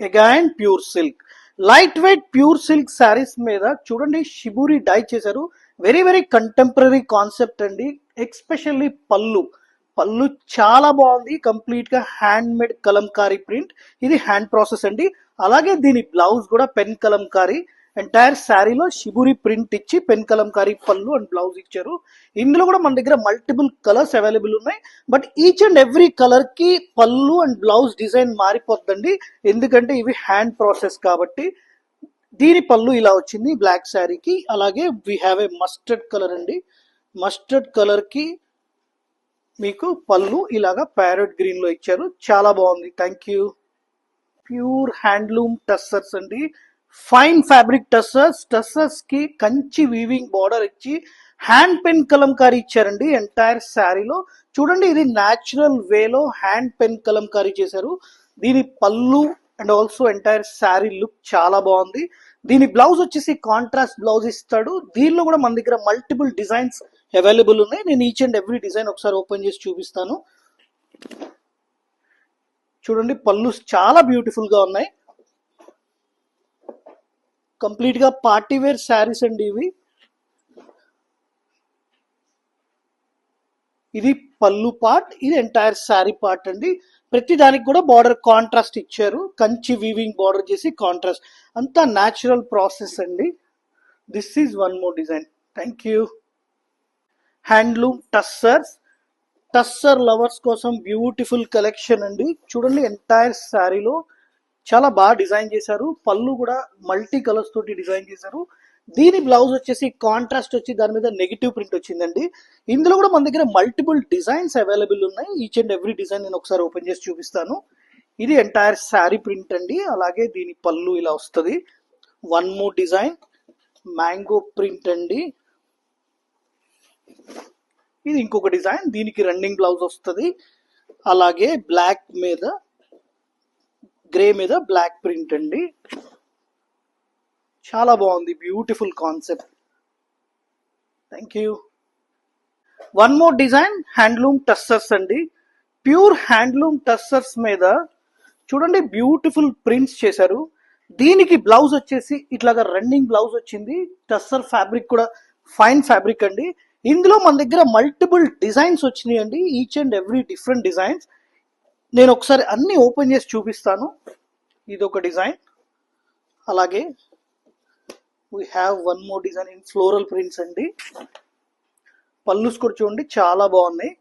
Again pure silk, light weight pure silk saris మీద చూడండి shibori die చేశారు. వెరీ వెరీ కంటెంపరీ కాన్సెప్ట్ అండి. Especially పళ్ళు, పళ్ళు చాలా బాగుంది. కంప్లీట్ గా హ్యాండ్ మేడ్ కలంకారీ ప్రింట్, ఇది హ్యాండ్ ప్రాసెస్ అండి. అలాగే దీని బ్లౌజ్ కూడా పెన్ కలంకారీ. ఎంటైర్ శారీలో షిబూరి ప్రింట్ ఇచ్చి పెన్ కలంకారీ పళ్ళు అండ్ బ్లౌజ్ ఇచ్చారు. ఇందులో కూడా మన దగ్గర మల్టిపుల్ కలర్స్ అవైలబుల్ ఉన్నాయి. But each and every colour కి పళ్ళు అండ్ బ్లౌజ్ డిజైన్ మారిపోద్దండి, ఎందుకంటే ఇవి హ్యాండ్ ప్రాసెస్ కాబట్టి. దీని పళ్ళు ఇలా వచ్చింది బ్లాక్ శారీకి. అలాగే we have A mustard colour అండి. మస్టర్డ్ కలర్ కి మీకు పళ్ళు ఇలాగా ప్యారెట్ గ్రీన్ లో ఇచ్చారు, చాలా బాగుంది. Thank you. Pure handloom tussars అండి, ఫైన్ ఫ్యాబ్రిక్ టస్సర్స్. టస్సర్స్ కి కంచి వీవింగ్ బార్డర్ ఇచ్చి హ్యాండ్ పెన్ కలంకారీ ఇచ్చారండి ఎంటైర్ శారీలో. చూడండి ఇది న్యాచురల్ వేలో హ్యాండ్ పెన్ కలంకారీ చేశారు. దీని పళ్ళు and also entire sari look చాలా బాగుంది. దీని బ్లౌజ్ వచ్చేసి కాంట్రాస్ట్ బ్లౌజ్ ఇస్తాడు. దీనిలో కూడా మన దగ్గర మల్టిపుల్ డిజైన్స్ అవైలబుల్ ఉన్నాయి. నేను ఈచ్ అండ్ ఎవ్రీ డిజైన్ ఒకసారి ఓపెన్ చేసి చూపిస్తాను. చూడండి పళ్ళు చాలా బ్యూటిఫుల్ గా ఉన్నాయి. కంప్లీట్ గా పార్టీ వేర్ శారీస్ అండి ఇవి. ఇది పళ్ళు పార్ట్, ఇది ఎంటైర్ శారీ పార్ట్ అండి. ప్రతి దానికి కూడా బార్డర్ కాంట్రాస్ట్ ఇచ్చారు, కంచి వీవింగ్ బార్డర్ చేసి కాంట్రాస్ట్, అంతా న్యాచురల్ ప్రాసెస్ అండి. This is one more design. Thank you. Handloom tussars, tussar lovers కోసం బ్యూటిఫుల్ కలెక్షన్ అండి. చూడండి ఎంటైర్ శారీలో చాలా బాగా డిజైన్ చేశారు. పళ్ళు కూడా మల్టీ కలర్స్ తోటి డిజైన్ చేశారు. దీని బ్లౌజ్ వచ్చేసి కాంట్రాస్ట్ వచ్చి దాని మీద నెగిటివ్ ప్రింట్ వచ్చిందండి. ఇందులో కూడా మన దగ్గర మల్టిపుల్ డిజైన్స్ అవైలబుల్ ఉన్నాయి. ఈచ్ అండ్ ఎవ్రీ డిజైన్ నేను ఒకసారి ఓపెన్ చేసి చూపిస్తాను. ఇది ఎంటైర్ శారీ ప్రింట్ అండి. అలాగే దీని పళ్ళు ఇలా వస్తుంది. One more design, mango print అండి. ఇది ఇంకొక డిజైన్, దీనికి రన్నింగ్ బ్లౌజ్ వస్తుంది. అలాగే బ్లాక్ మీద గ్రే మీద బ్లాక్ ప్రింట్ అండి. చాలా బాగుంది, beautiful concept. Thank you. One more design, handloom tussars అండి. ప్యూర్ హ్యాండ్లూమ్ టస్సర్స్ మీద చూడండి బ్యూటిఫుల్ ప్రింట్స్ చేశారు. దీనికి బ్లౌజ్ వచ్చేసి ఇట్లాగా రన్నింగ్ బ్లౌజ్ వచ్చింది. టస్సర్ ఫ్యాబ్రిక్ కూడా ఫైన్ ఫ్యాబ్రిక్ అండి. ఇందులో మన దగ్గర మల్టిపుల్ డిజైన్స్ వచ్చినాయి అండి, each and every different designs. నేను ఒకసారి అన్ని ఓపెన్ చేసి చూపిస్తాను. ఇది ఒక డిజైన్. అలాగే we have one more design in floral prints అండి. పళ్ళుస్ కూడా చూడండి చాలా బాగున్నాయి.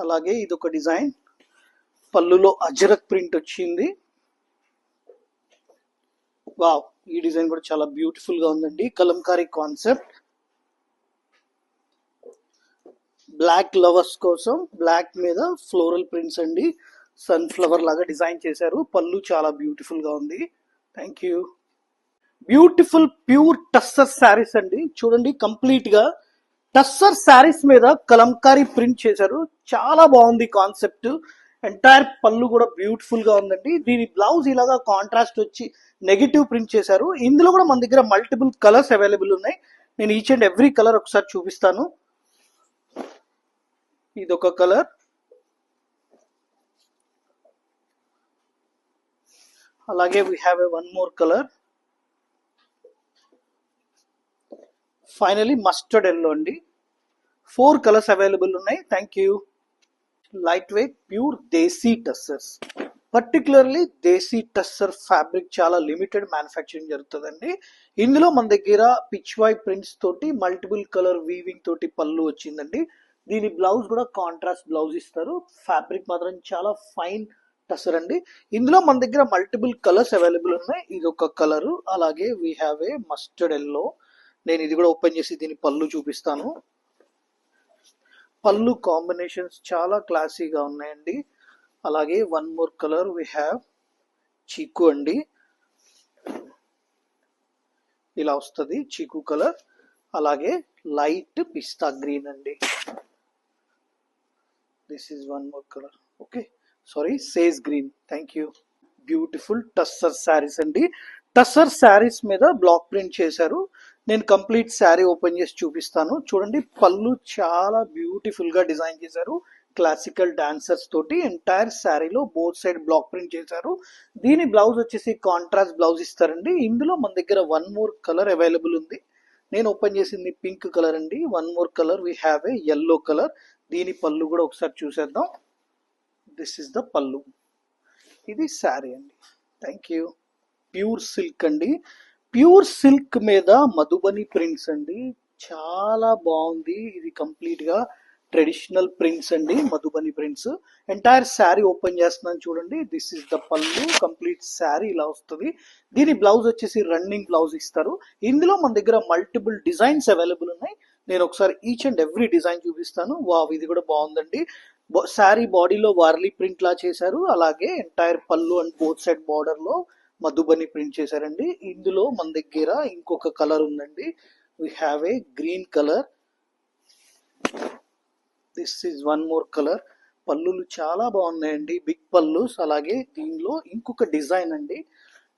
అలాగే ఇది ఒక డిజైన్, పళ్ళులో అజరక్ ప్రింట్ వచ్చింది. వావ్, ఈ డిజైన్ కూడా చాలా బ్యూటిఫుల్ గా ఉందండి. కలంకారీ కాన్సెప్ట్. బ్లాక్ లవర్స్ కోసం బ్లాక్ మీద ఫ్లోరల్ ప్రింట్స్ అండి. సన్ ఫ్లవర్ లాగా డిజైన్ చేశారు. పళ్ళు చాలా బ్యూటిఫుల్ గా ఉంది. Thank you. Beautiful pure tussar saris అండి. చూడండి కంప్లీట్ గా టస్సర్ శారీస్ మీద కలంకారీ ప్రింట్ చేశారు. చాలా బాగుంది కాన్సెప్ట్. ఎంటైర్ పళ్ళు కూడా బ్యూటిఫుల్ గా ఉందండి. దీని బ్లౌజ్ ఇలాగా కాంట్రాస్ట్ వచ్చి నెగిటివ్ ప్రింట్ చేశారు. ఇందులో కూడా మన దగ్గర మల్టిపుల్ కలర్స్ అవైలబుల్ ఉన్నాయి. నేను ఈచ్ అండ్ ఎవ్రీ కలర్ ఒకసారి చూపిస్తాను. ఇదొక కలర్. అలాగే we have A one more colour. Finally mustard yellow అండి. 4 కలర్స్ అవైలబుల్ ఉన్నాయి. Thank you. Light weight pure desi tussars, particularly desi tussar fabric చాలా లిమిటెడ్ మ్యానుఫ్యాక్చరింగ్ జరుగుతుందండి. ఇందులో మన దగ్గర పిచ్ వై ప్రింట్స్ తోటి మల్టిపుల్ కలర్ వీవింగ్ తోటి పళ్ళు వచ్చిందండి. దీని బ్లౌజ్ కూడా కాంట్రాస్ట్ బ్లౌజ్ ఇస్తారు. ఫ్యాబ్రిక్ మాత్రం చాలా ఫైన్ టస్సర్ అండి. ఇందులో మన దగ్గర మల్టిపుల్ కలర్స్ అవైలబుల్ ఉన్నాయి. ఇది ఒక కలరు. అలాగే we have A mustard yellow. నేను ఇది కూడా ఓపెన్ చేసి దీని పళ్ళు చూపిస్తాను. పళ్ళు కాంబినేషన్స్ చాలా క్లాసీగా ఉన్నాయండి. అలాగే one more colour we have chikoo అండి. ఇలా వస్తుంది చీకు కలర్. అలాగే లైట్ పిస్తా గ్రీన్ అండి. This is one more colour. Okay, sorry, sage green. Thank you. Beautiful tussar saris అండి. టస్సర్ శారీస్ మీద బ్లాక్ ప్రింట్ చేశారు. నేను కంప్లీట్ శారీ ఓపెన్ చేసి చూపిస్తాను. చూడండి పళ్ళు చాలా బ్యూటిఫుల్ గా డిజైన్ చేశారు. క్లాసికల్ డాన్సర్స్ తోటి ఎంటైర్ శారీలో బోత్ సైడ్ బ్లాక్ ప్రింట్ చేశారు. దీని బ్లౌజ్ వచ్చేసి కాంట్రాస్ట్ బ్లౌజ్ ఇస్తారండి. ఇందులో మన దగ్గర వన్ మోర్ కలర్ అవైలబుల్ ఉంది. నేను ఓపెన్ చేసింది పింక్ కలర్ అండి. One more colour we have A yellow colour. దీని పళ్ళు కూడా ఒకసారి చూసేద్దాం. దిస్ ఇస్ ద పళ్ళు. ఇది శారీ అండి. Thank you. ప్యూర్ సిల్క్ అండి. ప్యూర్ సిల్క్ మీద మధుబని ప్రింట్స్ అండి. చాలా బాగుంది. ఇది కంప్లీట్ గా ట్రెడిషనల్ ప్రింట్స్ అండి. Madhubani prints. Entire sari open చేస్తున్నాను చూడండి. దిస్ ఇస్ ద పళ్ళు. కంప్లీట్ శారీ ఇలా వస్తుంది. దీని బ్లౌజ్ వచ్చేసి రన్నింగ్ బ్లౌజ్ ఇస్తారు. ఇందులో మన దగ్గర మల్టిపుల్ డిజైన్స్ అవైలబుల్ ఉన్నాయి. నేను ఒకసారి ఈచ్ అండ్ ఎవ్రీ డిజైన్ చూపిస్తాను. వావ్, ఇది కూడా బాగుందండి. శారీ బాడీలో వార్లీ ప్రింట్ లా చేశారు. అలాగే ఎంటైర్ పళ్ళు అండ్ బోత్ సైడ్ బార్డర్ లో మధుబని ప్రింట్ చేశారండి. ఇందులో మన దగ్గర ఇంకొక కలర్ ఉందండి. We have a green colour. This is one more colour. పళ్ళులు చాలా బాగున్నాయండి. బిగ్ పళ్ళుస్. అలాగే దీనిలో ఇంకొక డిజైన్ అండి.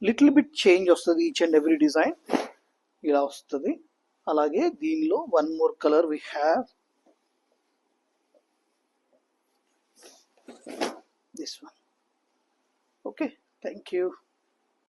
లిటిల్ బిట్ చేంజ్ వస్తుంది ఈచ్ అండ్ ఎవ్రీ డిజైన్. ఇలా వస్తుంది. అలాగే దీనిలో one more colour we have this one. Okay, thank you.